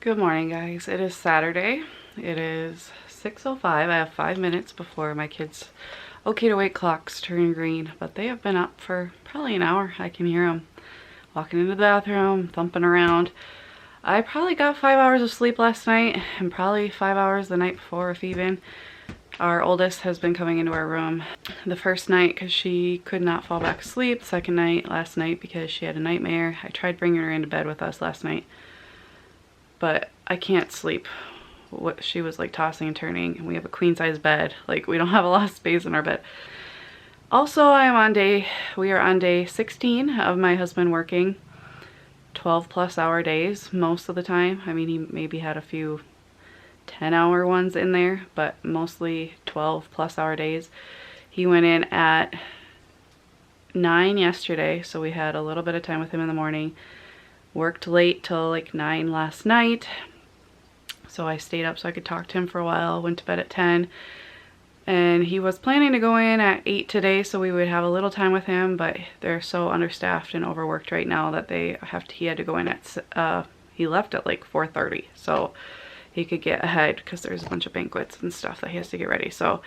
Good morning, guys. It is Saturday. It is 6:05. I have 5 minutes before my kids' okay to wake clocks turn green, but they have been up for probably an hour. I can hear them walking into the bathroom, thumping around. I probably got 5 hours of sleep last night and probably 5 hours the night before, if even. Our oldest has been coming into our room the first night because she could not fall back asleep. Second night, last night, because she had a nightmare. I tried bringing her into bed with us last night, but I can't sleep. What she was like tossing and turning, and we have a queen size bed. Like, we don't have a lot of space in our bed. Also, we are on day 16 of my husband working 12+ hour days most of the time. I mean, he maybe had a few 10-hour ones in there, but mostly 12+ hour days. He went in at 9 yesterday, so we had a little bit of time with him in the morning. Worked late till like 9 last night, so I stayed up so I could talk to him for a while. Went to bed at 10, and he was planning to go in at 8 today so we would have a little time with him, but they're so understaffed and overworked right now that he had to go in at he left at like 4:30 so he could get ahead because there's a bunch of banquets and stuff that he has to get ready. So,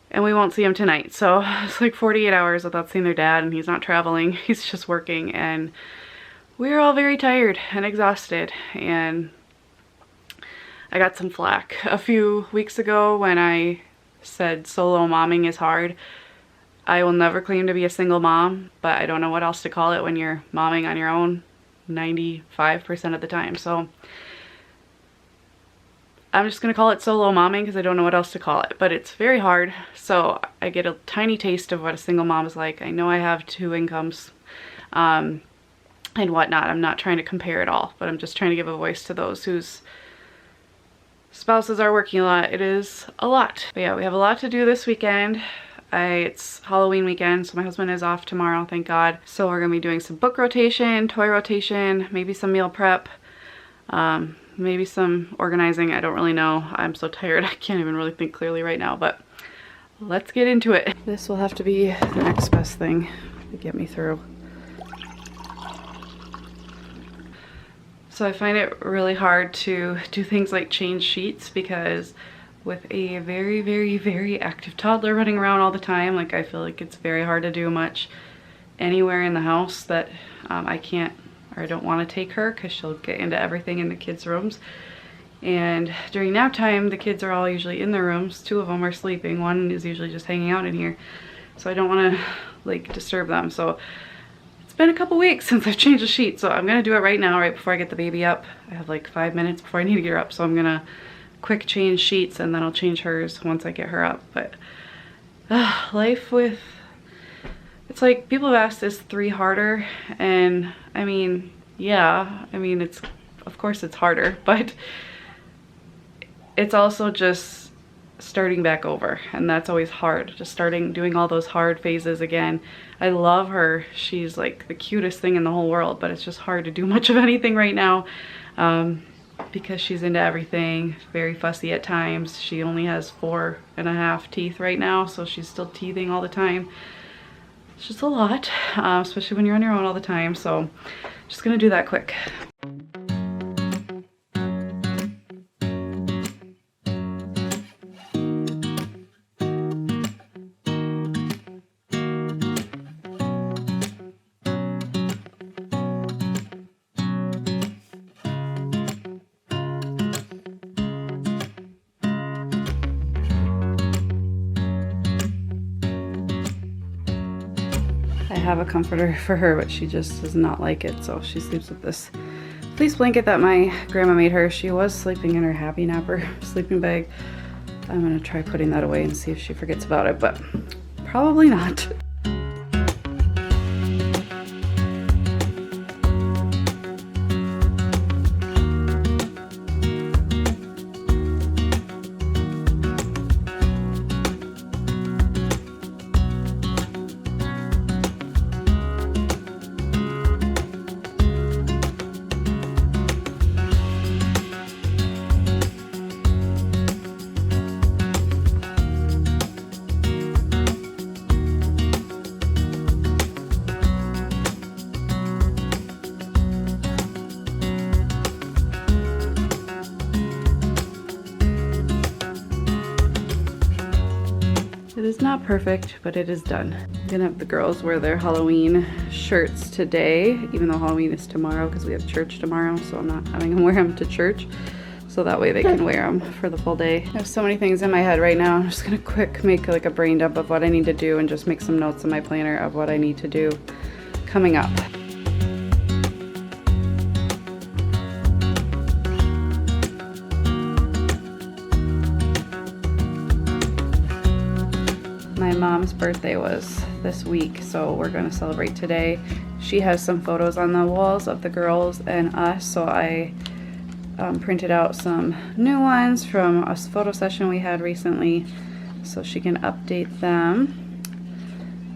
and we won't see him tonight, so it's like 48 hours without seeing their dad, and he's not traveling, he's just working. And we're all very tired and exhausted, and I got some flack a few weeks ago when I said solo momming is hard. I will never claim to be a single mom, but I don't know what else to call it when you're momming on your own 95% of the time. So I'm just gonna call it solo momming because I don't know what else to call it, but it's very hard. So I get a tiny taste of what a single mom is like. I know I have 2 incomes, and whatnot. I'm not trying to compare it all, but I'm just trying to give a voice to those whose spouses are working a lot. It is a lot. But yeah, we have a lot to do this weekend. It's Halloween weekend, so my husband is off tomorrow, thank God. So we're gonna be doing some book rotation, toy rotation, maybe some meal prep, maybe some organizing. I don't really know. I'm so tired I can't even really think clearly right now, but let's get into it. This will have to be the next best thing to get me through. So I find it really hard to do things like change sheets because with a very, very, very active toddler running around all the time, like, I feel like it's very hard to do much anywhere in the house that I can't or I don't want to take her, because she'll get into everything in the kids' rooms. And during nap time, the kids are all usually in their rooms. 2 of them are sleeping. 1 is usually just hanging out in here. So I don't want to like disturb them. So been a couple weeks since I've changed the sheet, so I'm gonna do it right now, right before I get the baby up. I have like 5 minutes before I need to get her up, so I'm gonna quick change sheets and then I'll change hers once I get her up. But life with, it's like, people have asked, is 3 harder? And I mean, yeah, I mean, it's, of course it's harder, but it's also just starting back over, and that's always hard. Just doing all those hard phases again. I love her. She's like the cutest thing in the whole world, but it's just hard to do much of anything right now because she's into everything, very fussy at times. She only has 4.5 teeth right now, so she's still teething all the time. It's just a lot, especially when you're on your own all the time. So just gonna do that quick. I have a comforter for her, but she just does not like it, so she sleeps with this fleece blanket that my grandma made her. She was sleeping in her happy napper sleeping bag. I'm gonna try putting that away and see if she forgets about it, but probably not. is not perfect, but it is done. I'm gonna have the girls wear their Halloween shirts today, even though Halloween is tomorrow because we have church tomorrow, so I'm not having them wear them to church. So that way they can wear them for the full day. I have so many things in my head right now. I'm just gonna quick make like a brain dump of what I need to do and just make some notes in my planner of what I need to do coming up. My mom's birthday was this week, so we're gonna celebrate today. She has some photos on the walls of the girls and us, so I printed out some new ones from a photo session we had recently so she can update them.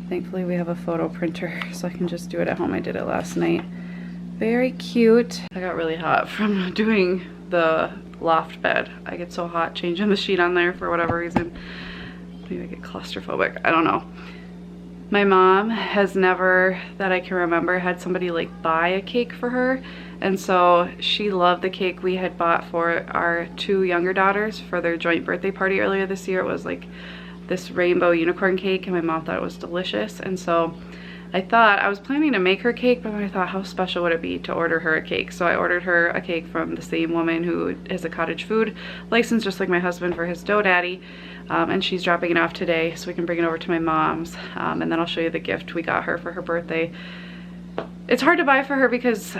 Thankfully we have a photo printer so I can just do it at home. I did it last night. Very cute. I got really hot from doing the loft bed. I get so hot changing the sheet on there for whatever reason. Maybe I get claustrophobic, I don't know. My mom has never, that I can remember, had somebody like buy a cake for her, and so she loved the cake we had bought for our two younger daughters for their joint birthday party earlier this year. It was like this rainbow unicorn cake, and my mom thought it was delicious, and so I was planning to make her cake, but I thought how special would it be to order her a cake. So I ordered her a cake from the same woman who is a cottage food license, just like my husband, for his dough daddy. And she's dropping it off today so we can bring it over to my mom's. And then I'll show you the gift we got her for her birthday. It's hard to buy for her because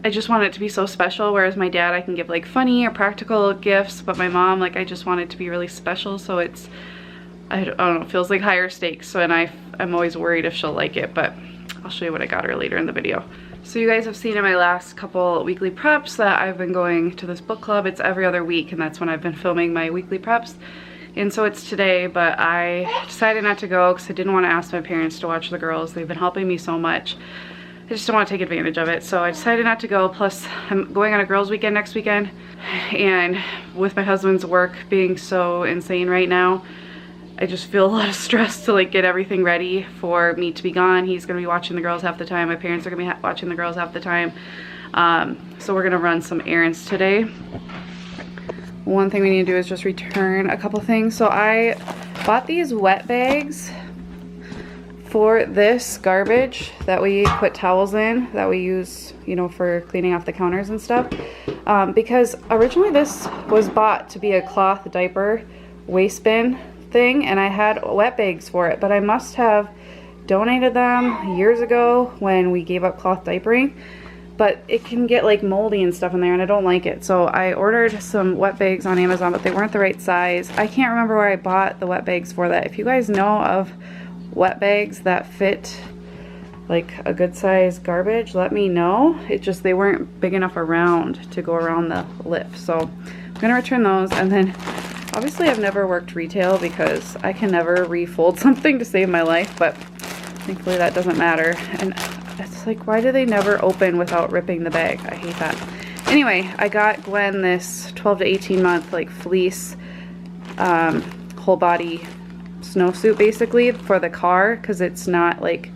I just want it to be so special, whereas my dad, I can give like funny or practical gifts, but my mom, like, I just want it to be really special, so it's, I don't know, it feels like higher stakes. So, and I'm always worried if she'll like it, but I'll show you what I got her later in the video. So you guys have seen in my last couple weekly preps that I've been going to this book club. It's every other week, and that's when I've been filming my weekly preps. And so it's today, but I decided not to go because I didn't want to ask my parents to watch the girls. They've been helping me so much. I just don't want to take advantage of it. So I decided not to go. Plus, I'm going on a girls' weekend next weekend. And with my husband's work being so insane right now, I just feel a lot of stress to like get everything ready for me to be gone. He's gonna be watching the girls half the time. My parents are gonna be watching the girls half the time. So we're gonna run some errands today. One thing we need to do is just return a couple things. So I bought these wet bags for this garbage that we put towels in, that we use, you know, for cleaning off the counters and stuff. Because originally this was bought to be a cloth diaper waste bin thing, and I had wet bags for it, but I must have donated them years ago when we gave up cloth diapering, but it can get like moldy and stuff in there and I don't like it. So I ordered some wet bags on Amazon, but they weren't the right size. I can't remember where I bought the wet bags for that. If you guys know of wet bags that fit like a good size garbage, let me know. It just, they weren't big enough around to go around the lip. So I'm gonna return those. And then obviously I've never worked retail because I can never refold something to save my life, but thankfully that doesn't matter. And it's like, why do they never open without ripping the bag? I hate that. Anyway, I got Gwen this 12 to 18 month like fleece whole body snowsuit basically for the car, because it's not like,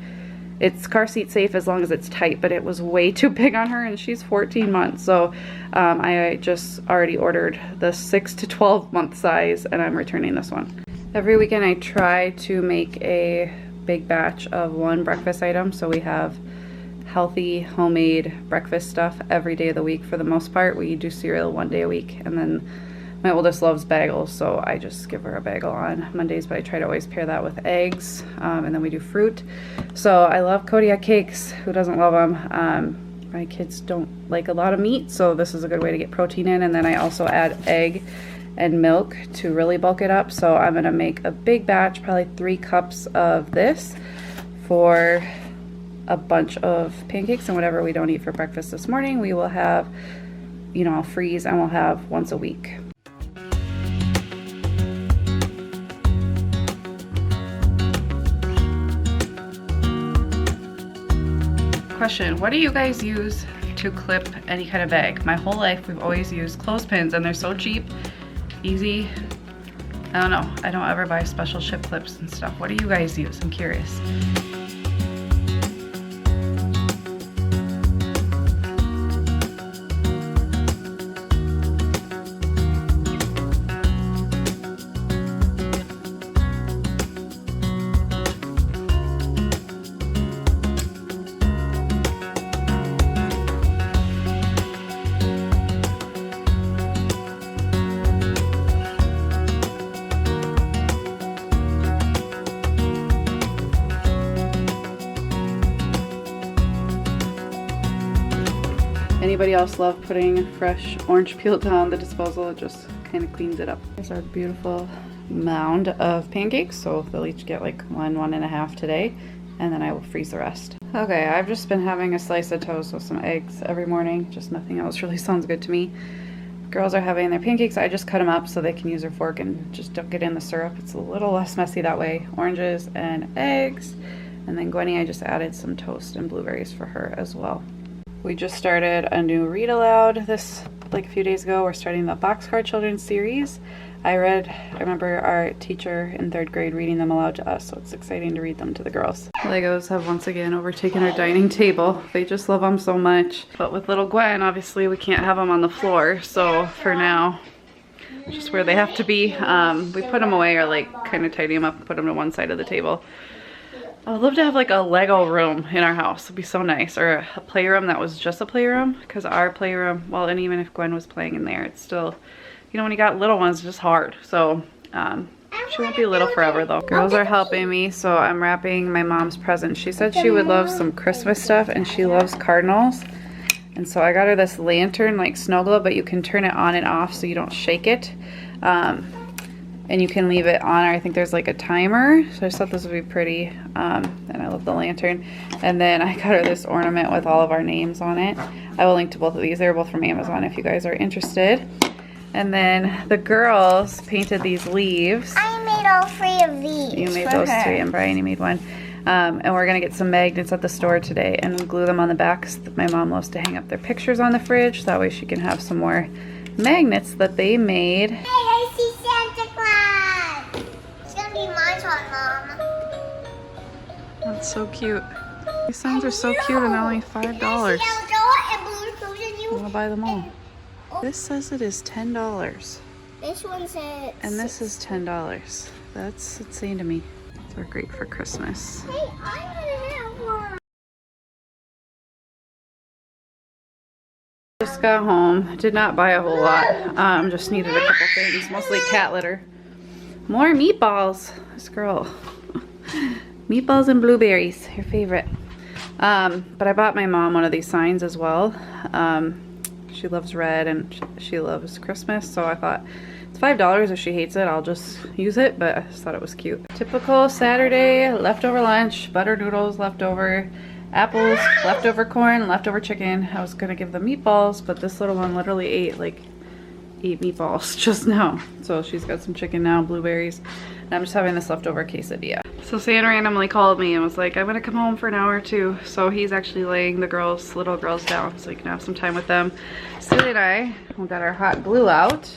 it's car seat safe as long as it's tight, but it was way too big on her and she's 14 months. So I just already ordered the 6 to 12 month size and I'm returning this one. Every weekend I try to make a big batch of one breakfast item, so we have healthy homemade breakfast stuff every day of the week for the most part. We do cereal one day a week, and then my oldest loves bagels, so I just give her a bagel on Mondays, but I try to always pair that with eggs, and then we do fruit. So I love Kodiak cakes. Who doesn't love them? My kids don't like a lot of meat, so this is a good way to get protein in, and then I also add egg and milk to really bulk it up. So I'm gonna make a big batch, probably 3 cups of this for a bunch of pancakes and whatever we don't eat for breakfast this morning. We will have, you know, I'll freeze and we'll have once a week. Question, what do you guys use to clip any kind of bag? My whole life we've always used clothespins, and they're so cheap, easy. I don't know, I don't ever buy special ship clips and stuff. What do you guys use? I'm curious. anybody else love putting fresh orange peel down the disposal? It just kind of cleans it up. Here's our beautiful mound of pancakes. So they'll each get like 1.5 today, and then I will freeze the rest. Okay, I've just been having a slice of toast with some eggs every morning. Just nothing else really sounds good to me. Girls are having their pancakes. I just cut them up so they can use their fork and just dunk it in the syrup. It's a little less messy that way. Oranges and eggs. And then Gwenny, I just added some toast and blueberries for her as well. We just started a new read aloud this like a few days ago. We're starting the Boxcar Children's series. I remember our teacher in 3rd grade reading them aloud to us, so it's exciting to read them to the girls. Legos have once again overtaken our dining table. They just love them so much. But with little Gwen, obviously we can't have them on the floor, so for now, just where they have to be. We put them away or like kind of tidy them up and put them to one side of the table. I would love to have like a Lego room in our house. It'd be so nice. Or a playroom that was just a playroom, because our playroom, well, and even if Gwen was playing in there, it's still, you know, when you got little ones, it's just hard. So she won't be little forever though. Girls are helping me, so I'm wrapping my mom's present. She said she would love some Christmas stuff, and she loves cardinals. And so I got her this lantern, like snow globe, but you can turn it on and off so you don't shake it. And you can leave it on, or I think there's like a timer. So I just thought this would be pretty. And I love the lantern. And then I got her this ornament with all of our names on it. I will link to both of these. They're both from Amazon if you guys are interested. And then the girls painted these leaves. I made all 3 of these. You made those 3, and Brian, you made 1. And we're gonna get some magnets at the store today and glue them on the backs. My mom loves to hang up their pictures on the fridge. That way she can have some more magnets that they made. Hey, I see Santa Claus. It's gonna be my turn, Mom. That's so cute. These signs are so cute and only $5. I wanna buy them all. This says it is $10. This one says. And this is $10. That's insane to me. They're great for Christmas. Hey, I'm gonna have one. Just got home. Did not buy a whole lot. Just needed a couple things, mostly cat litter. More meatballs. This girl. Meatballs and blueberries, her favorite. But I bought my mom one of these signs as well. She loves red and she loves Christmas, so I thought it's $5. If she hates it, I'll just use it, but I just thought it was cute. Typical Saturday leftover lunch, butter noodles leftover, apples, leftover corn, leftover chicken. I was gonna give them meatballs, but this little one literally ate like 8 meatballs just now. So she's got some chicken now, blueberries, and I'm just having this leftover quesadilla. So Sam randomly called me and was like, I'm gonna come home for an hour or 2. So he's actually laying the little girls down so he can have some time with them. Silly and I, we got our hot glue out.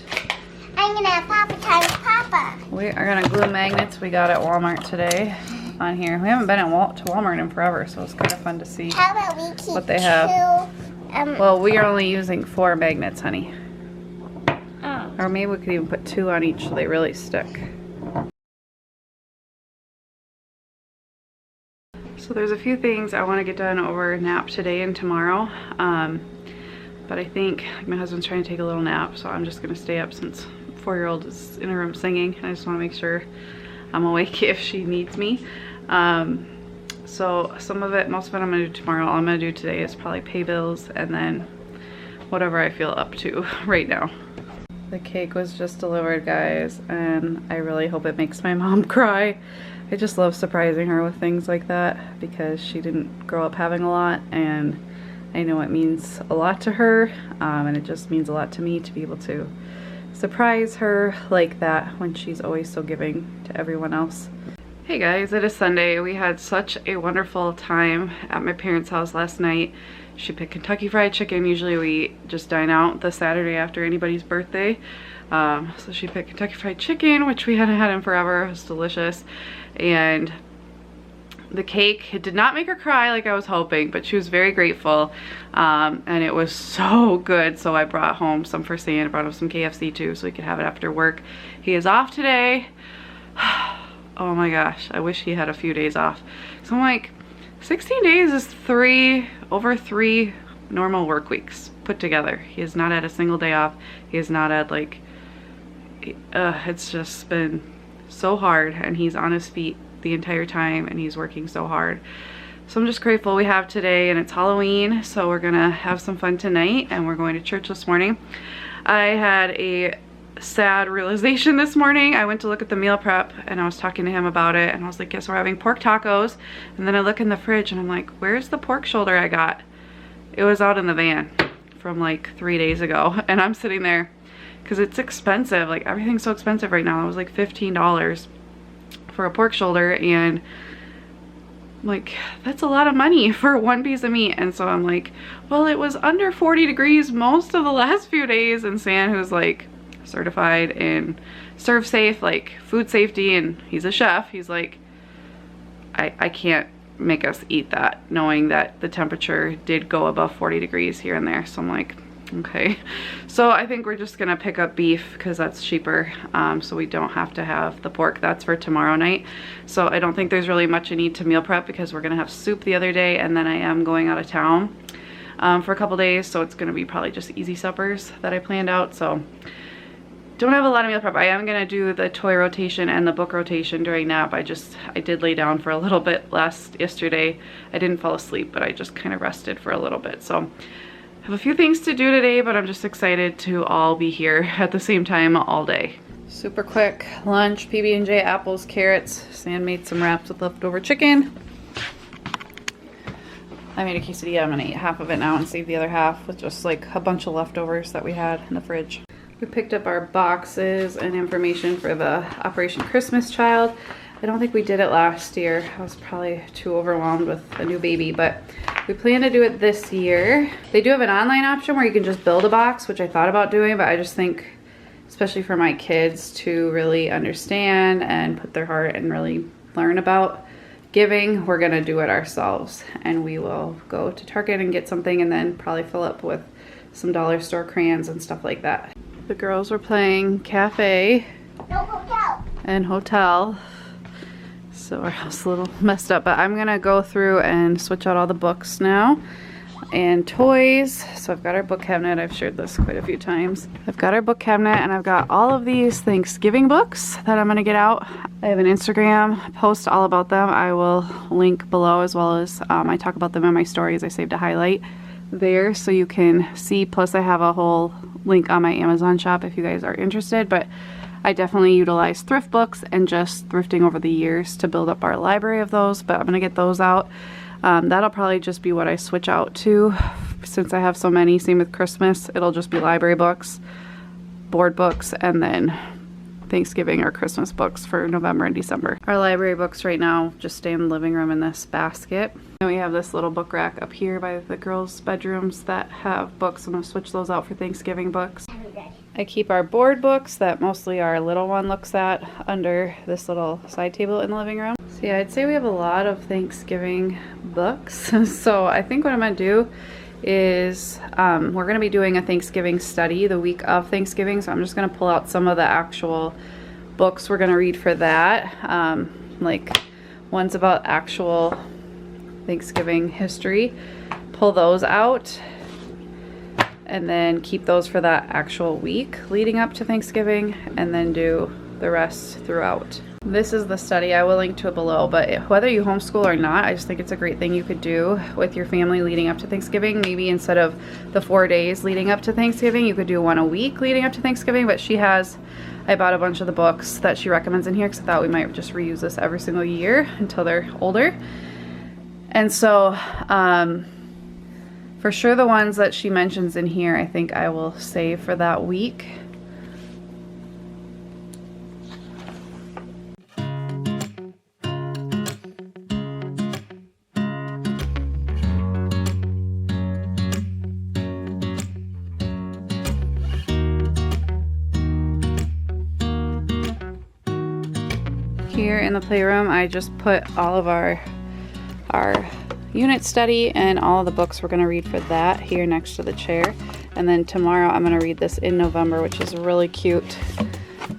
I'm gonna have Papa time with Papa. We are gonna glue magnets we got at Walmart today on here. We haven't been to Walmart in forever, so it's kind of fun to see How about we keep what they have. 2? Well, we are only using 4 magnets, honey. Oh. Or maybe we could even put 2 on each so they really stick. So there's a few things I want to get done over nap today and tomorrow. But I think like, my husband's trying to take a little nap, so I'm just going to stay up since 4-year-old is in her room singing. I just want to make sure I'm awake if she needs me. So some of it, most of it I'm going to do tomorrow. All I'm going to do today is probably pay bills and then whatever I feel up to right now. The cake was just delivered, guys, and I really hope it makes my mom cry. I just love surprising her with things like that because she didn't grow up having a lot, and I know it means a lot to her, and it just means a lot to me to be able to surprise her like that when she's always so giving to everyone else. Hey guys, it is Sunday. We had such a wonderful time at my parents' house last night. She picked Kentucky Fried Chicken. Usually we just dine out the Saturday after anybody's birthday. So she picked Kentucky Fried Chicken, which we hadn't had in forever. It was delicious. And the cake, it did not make her cry like I was hoping, but she was very grateful. And it was so good. So I brought home some for Sam. I brought him some KFC too so he could have it after work. He is off today. Oh my gosh, I wish he had a few days off. So I'm like, 16 days is over 3 normal work weeks put together. He has not had a single day off. He has not had like, it's just been so hard, and he's on his feet the entire time and he's working so hard. So I'm just grateful we have today, and it's Halloween, so we're gonna have some fun tonight, and we're going to church this morning. I had a sad realization this morning. I went to look at the meal prep and I was talking to him about it, and I was like, yes, we're having pork tacos. And then I look in the fridge and I'm like, where's the pork shoulder I got? It was out in the van from like 3 days ago, and I'm sitting there because it's expensive. Like, everything's so expensive right now. It was like $15 for a pork shoulder, and like, that's a lot of money for one piece of meat. And so I'm like, well, it was under 40 degrees most of the last few days. And San, who's like certified in serve safe, like food safety, and he's a chef, he's like, I can't make us eat that, knowing that the temperature did go above 40 degrees here and there. So I'm like, okay. So I think we're just gonna pick up beef because that's cheaper, so we don't have to have the pork. That's for tomorrow night. So I don't think there's really much a need to meal prep because we're gonna have soup the other day, and then I am going out of town for a couple days, so it's gonna be probably just easy suppers that I planned out. So don't have a lot of meal prep. I am gonna do the toy rotation and the book rotation during nap. I did lay down for a little bit yesterday. I didn't fall asleep, but I just kind of rested for a little bit. So I have a few things to do today, but I'm just excited to all be here at the same time all day. Super quick lunch, PB&J, apples, carrots. Sam made some wraps with leftover chicken. I made a quesadilla. I'm gonna eat half of it now and save the other half with just like a bunch of leftovers that we had in the fridge. We picked up our boxes and information for the Operation Christmas Child. I don't think we did it last year. I was probably too overwhelmed with a new baby, but we plan to do it this year. They do have an online option where you can just build a box, which I thought about doing, but I just think, especially for my kids to really understand and put their heart and really learn about giving, we're gonna do it ourselves. And we will go to Target and get something, and then probably fill up with some dollar store crayons and stuff like that. The girls were playing cafe and hotel, so our house is a little messed up, but I'm gonna go through and switch out all the books now and toys. So I've got our book cabinet. I've shared this quite a few times. I've got our book cabinet, and I've got all of these Thanksgiving books that I'm gonna get out. I have an Instagram post all about them. I will link below, as well as I talk about them in my stories. I saved a highlight there so you can see, plus I have a whole link on my Amazon shop if you guys are interested. But I definitely utilize thrift books and just thrifting over the years to build up our library of those, but I'm gonna get those out. That'll probably just be what I switch out to, since I have so many. Same with Christmas, it'll just be library books, board books, and then Thanksgiving or Christmas books for November and December. Our library books right now just stay in the living room in this basket. And we have this little book rack up here by the girls' bedrooms that have books. I'm gonna switch those out for Thanksgiving books. I keep our board books that mostly our little one looks at under this little side table in the living room. So yeah, I'd say we have a lot of Thanksgiving books. So I think what I'm gonna do is we're gonna be doing a Thanksgiving study the week of Thanksgiving. So I'm just gonna pull out some of the actual books we're gonna read for that. Like ones about actual Thanksgiving history. Pull those out and then keep those for that actual week leading up to Thanksgiving, and then do the rest throughout. This is the study. I will link to it below, but whether you homeschool or not, I just think it's a great thing you could do with your family leading up to Thanksgiving. Maybe instead of the 4 days leading up to Thanksgiving, you could do one a week leading up to Thanksgiving. But I bought a bunch of the books that she recommends in here because I thought we might just reuse this every single year until they're older. And so for sure the ones that she mentions in here, I think I will save for that week. Here in the playroom, I just put all of our unit study and all of the books we're going to read for that here next to the chair. And then tomorrow I'm going to read this in November, which is really cute,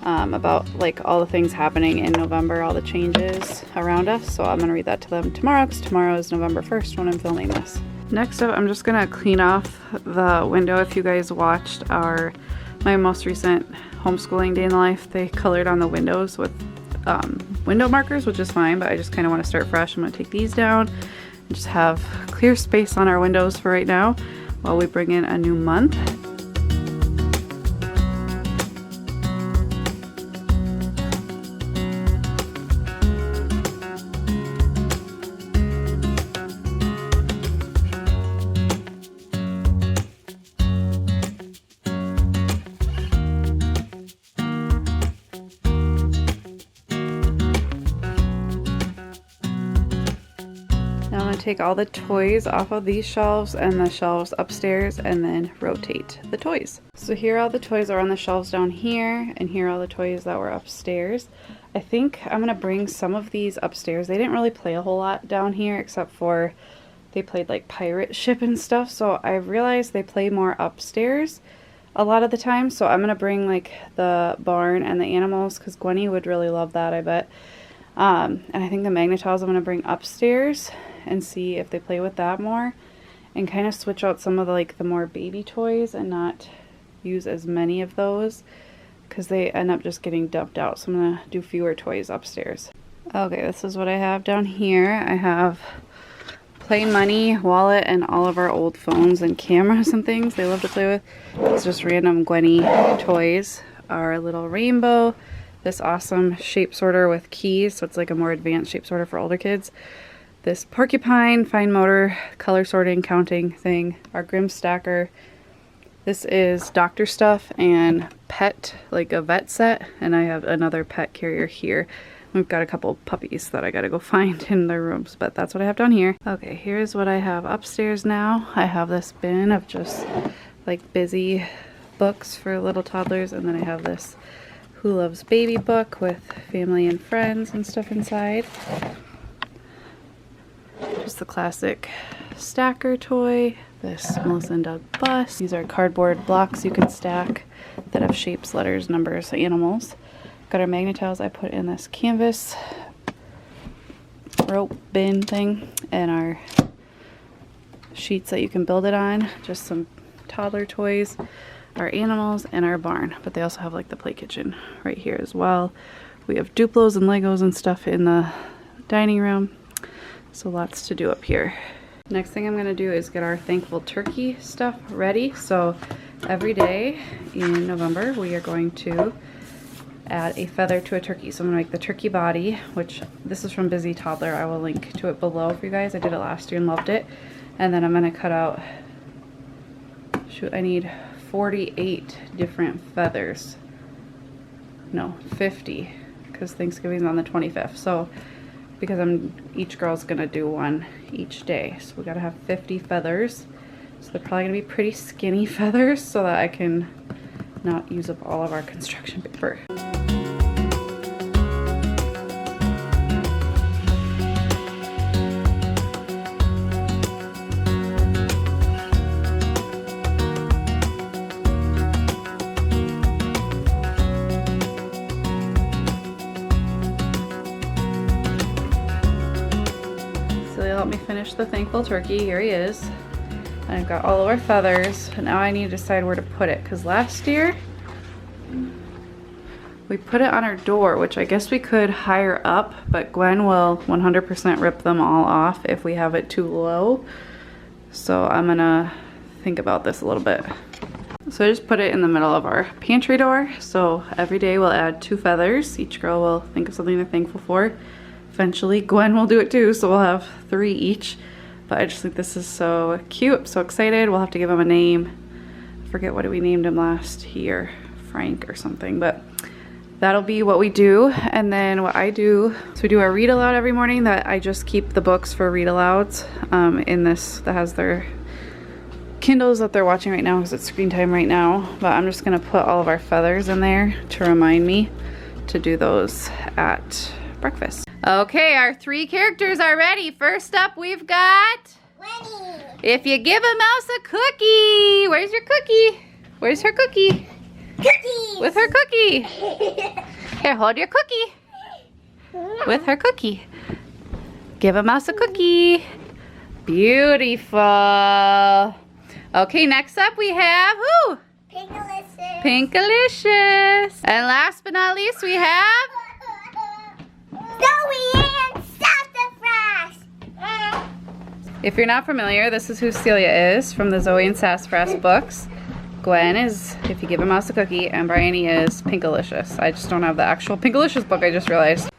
about like all the things happening in November, all the changes around us. So I'm going to read that to them tomorrow, because tomorrow is November 1st when I'm filming this. Next up, I'm just going to clean off the window. If you guys watched my most recent homeschooling day in the life, they colored on the windows with window markers, which is fine, but I just kind of want to start fresh. I'm going to take these down Just have clear space on our windows for right now while we bring in a new month. Now I'm going to take all the toys off of these shelves and the shelves upstairs and then rotate the toys. So here all the toys are on the shelves down here, and here are all the toys that were upstairs. I think I'm going to bring some of these upstairs. They didn't really play a whole lot down here except for they played like pirate ship and stuff, so I realized they play more upstairs a lot of the time. So I'm going to bring like the barn and the animals because Gwenny would really love that, I bet. And I think the Magnetos I'm going to bring upstairs and see if they play with that more, and kind of switch out some of the more baby toys and not use as many of those because they end up just getting dumped out. So I'm going to do fewer toys upstairs. Okay, this is what I have down here. I have play money, wallet, and all of our old phones and cameras and things they love to play with. It's just random Gwenny toys. Our little rainbow, this awesome shape sorter with keys, so it's like a more advanced shape sorter for older kids. This porcupine, fine motor, color sorting, counting thing. Our Grim Stacker. This is doctor stuff and pet, like a vet set. And I have another pet carrier here. We've got a couple puppies that I gotta go find in their rooms, but that's what I have down here. Okay, here's what I have upstairs now. I have this bin of just like busy books for little toddlers, and then I have this Who Loves Baby book with family and friends and stuff inside. Just the classic stacker toy, this Melissa and Doug bus. These are cardboard blocks you can stack that have shapes, letters, numbers, animals. Got our Magnetos I put in this canvas rope bin thing, and our sheets that you can build it on. Just some toddler toys, our animals, and our barn. But they also have like the play kitchen right here as well. We have Duplos and Legos and stuff in the dining room. So lots to do up here. Next thing I'm going to do is get our Thankful Turkey stuff ready. So every day in November we are going to add a feather to a turkey. So I'm going to make the turkey body, which this is from Busy Toddler. I will link to it below for you guys. I did it last year and loved it. And then I'm going to cut out, shoot, I need 48 different feathers. No, 50, because Thanksgiving's on the 25th. So because each girl's gonna do one each day, so we gotta have 50 feathers. So they're probably gonna be pretty skinny feathers so that I can not use up all of our construction paper. Help me finish the Thankful Turkey. Here he is. And I've got all of our feathers, but now I need to decide where to put it, because last year we put it on our door, which I guess we could higher up, but Gwen will 100% rip them all off if we have it too low. So I'm gonna think about this a little bit. So I just put it in the middle of our pantry door. So every day we'll add 2 feathers. Each girl will think of something they're thankful for. Eventually Gwen will do it too, so we'll have 3 each. But I just think this is so cute. I'm so excited. We'll have to give him a name. I forget what we named him last year, Frank or something, but that'll be what we do. And then what I do, so we do our read aloud every morning. That I just keep the books for read alouds in this that has their Kindles that they're watching right now because it's screen time right now. But I'm just gonna put all of our feathers in there to remind me to do those at breakfast. Okay, our 3 characters are ready. First up, we've got Winnie. If You Give a Mouse a Cookie. Where's your cookie? Where's her cookie? Cookies. With her cookie. Here, hold your cookie. With her cookie. Give a mouse a cookie. Beautiful. Okay, next up we have who? Pinkalicious. Pinkalicious. And last but not least, we have Zoe and Sassafras. If you're not familiar, this is who Celia is from the Zoe and Sassafras books. Gwen is If You Give a Mouse a Cookie, and Bryony is Pinkalicious. I just don't have the actual Pinkalicious book, I just realized.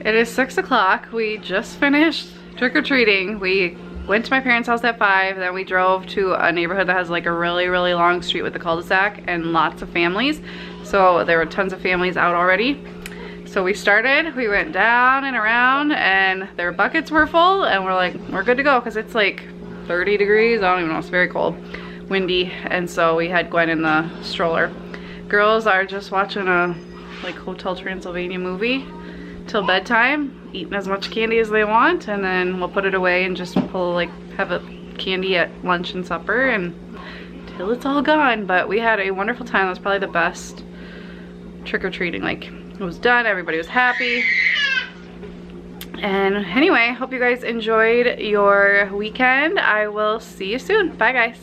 It is 6 o'clock. We just finished trick-or-treating. We went to my parents' house at 5, then we drove to a neighborhood that has like a really long street with a cul-de-sac and lots of families. So there were tons of families out already. So we went down and around, and their buckets were full, and we're like, we're good to go, because it's like 30 degrees, I don't even know, it's very cold, windy, and so we had Gwen in the stroller. Girls are just watching a like Hotel Transylvania movie till bedtime, eating as much candy as they want, and then we'll put it away and just have a candy at lunch and supper and till it's all gone. But we had a wonderful time. That was probably the best trick-or-treating. Like, it was done, everybody was happy. And anyway, hope you guys enjoyed your weekend. I will see you soon. Bye guys.